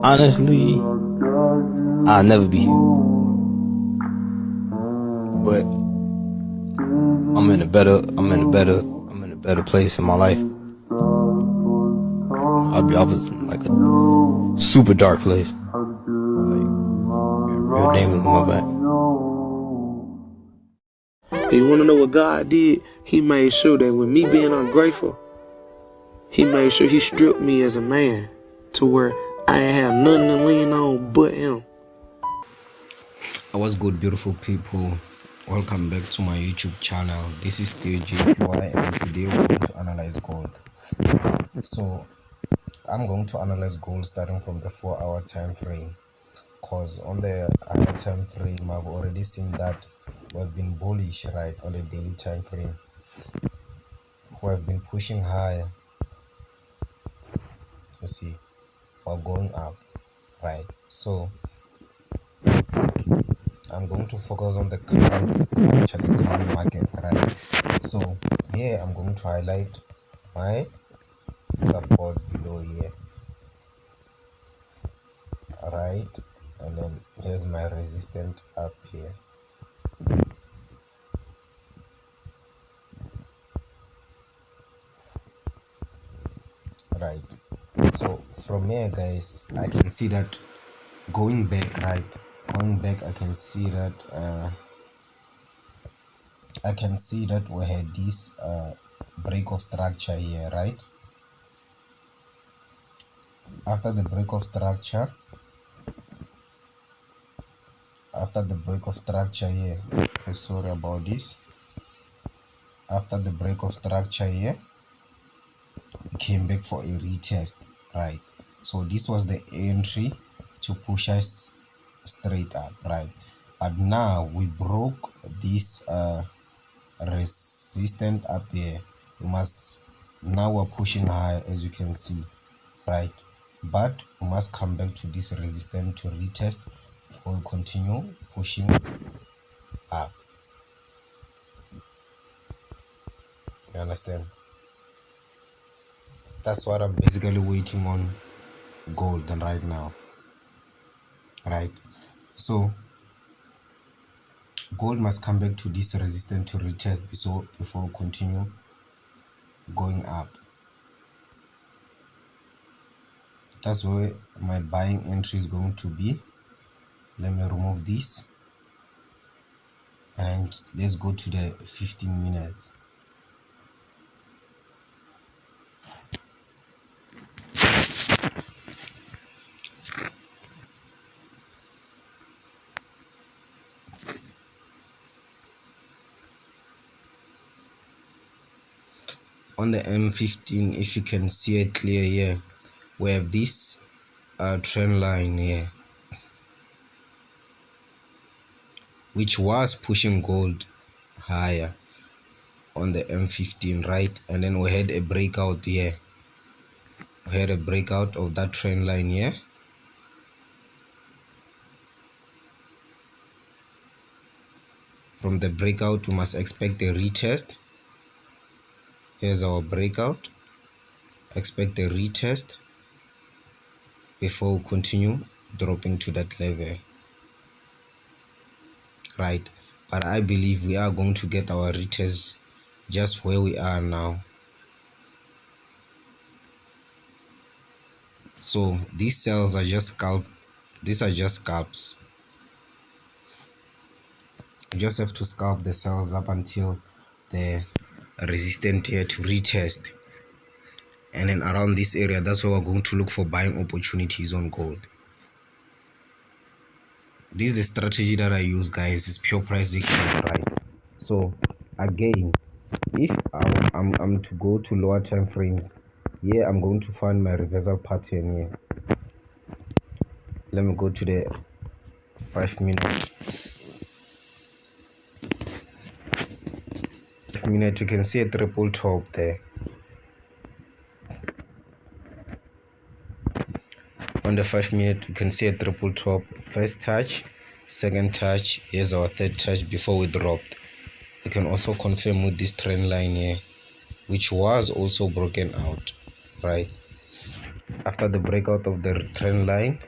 Honestly, I'll never be here. But I'm in a better place in my life. I was in like a super dark place. Like real demons on my back. You wanna know what God did? He made sure that with me being ungrateful, He made sure He stripped me as a man to where I ain't have nothing to lean on but Him. What's good, beautiful people? Welcome back to my YouTube channel. This is JPY, and today we're going to analyze gold. So I'm going to analyze gold starting from the 4-hour time frame, because on the hour time frame I've already seen that we've been bullish, right? On the daily time frame we have been pushing higher. You see, we're going up, right? So I'm going to focus on the current structure, the current market, right? So here I'm going to highlight my support below here, right? And then here's my resistance up here, right? So from here, guys, I can see that going back, right? Going back, I can see that we had this break of structure here, right? After the break of structure here, sorry about this. After the break of structure here, we came back for a retest, right? So this was the entry to push us straight up, right? But now we broke this resistance up there. Now we're pushing high, as you can see, right? But we must come back to this resistance to retest before we continue pushing up. You understand? That's what I'm basically waiting on gold right now, right? So gold must come back to this resistance to retest before we continue going up. That's where my buying entry is going to be. Let me remove this, and then let's go to the 15 minutes. On the M15, if you can see it clear here, we have this trend line here, which was pushing gold higher on the M15, right? And then we had a breakout here. We had a breakout of that trend line here. From the breakout, we must expect a retest. Here's our breakout. Expect a retest before we continue dropping to that level, right? But I believe we are going to get our retest just where we are now. So these cells are just scalps. You just have to scalp the cells up until the resistance here to retest, and then around this area, that's where we're going to look for buying opportunities on gold. This is the strategy that I use, guys. It's pure price action, right? So again, if I'm to go to lower time frames, here I'm going to find my reversal pattern here. Let me go to the 5 minute. 5 minute, you can see a triple top there. On the 5 minute, you can see a triple top. First touch, second touch, here's our third touch before we dropped. You can also confirm with this trend line here, which was also broken out, right? After the breakout of the trend line,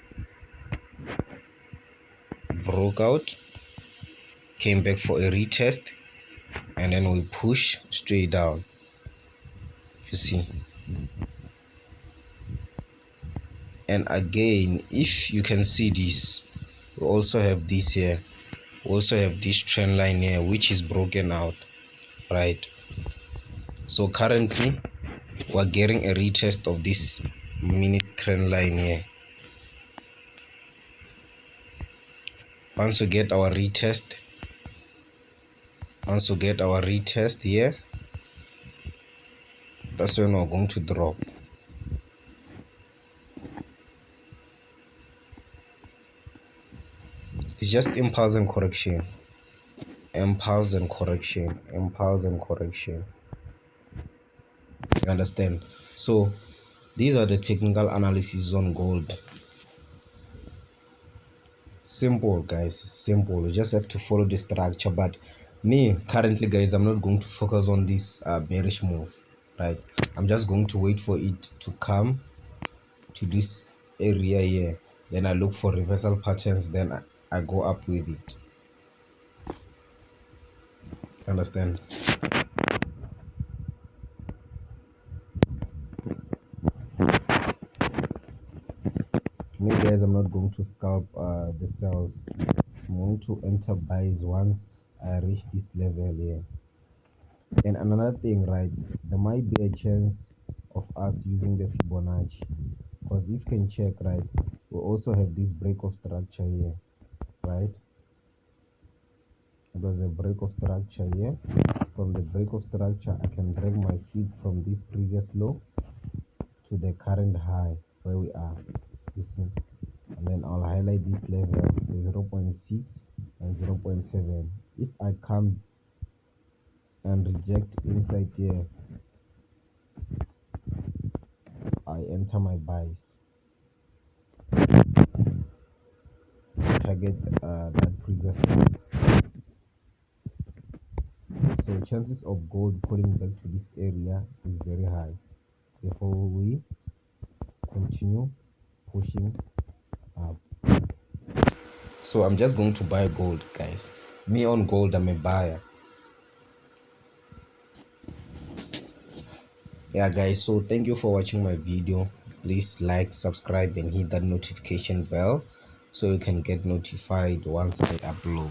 broke out, came back for a retest, and then we push straight down. You see. And again, if you can see this, we also have this here. We also have this trend line here, which is broken out, right? So currently we're getting a retest of this minute trend line here. Once we get our retest here, that's when we're going to drop. It's just impulse and correction. Impulse and correction. You understand? So these are the technical analysis on gold. Simple, guys, simple. You just have to follow the structure. But me currently, guys, I'm not going to focus on this bearish move, right? I'm just going to wait for it to come to this area here, then I look for reversal patterns, then I go up with it. Understand? Me, guys, I'm not going to scalp the cells. I'm going to enter buys once I reach this level here. And another thing, right, there might be a chance of us using the Fibonacci, because if you can check, right, we also have this break of structure here, right? There's a break of structure here. From the break of structure, I can drag my feet from this previous low to the current high where we are, you see. And then I'll highlight this level, the 0.6 and 0.7. If I come and reject inside here, I enter my buys, target that previous line. So chances of gold pulling back to this area is very high before we continue pushing up. So I'm just going to buy gold, guys. Me on gold, I'm a buyer. Yeah, guys, so thank you for watching my video. Please like, subscribe, and hit that notification bell so you can get notified once I upload.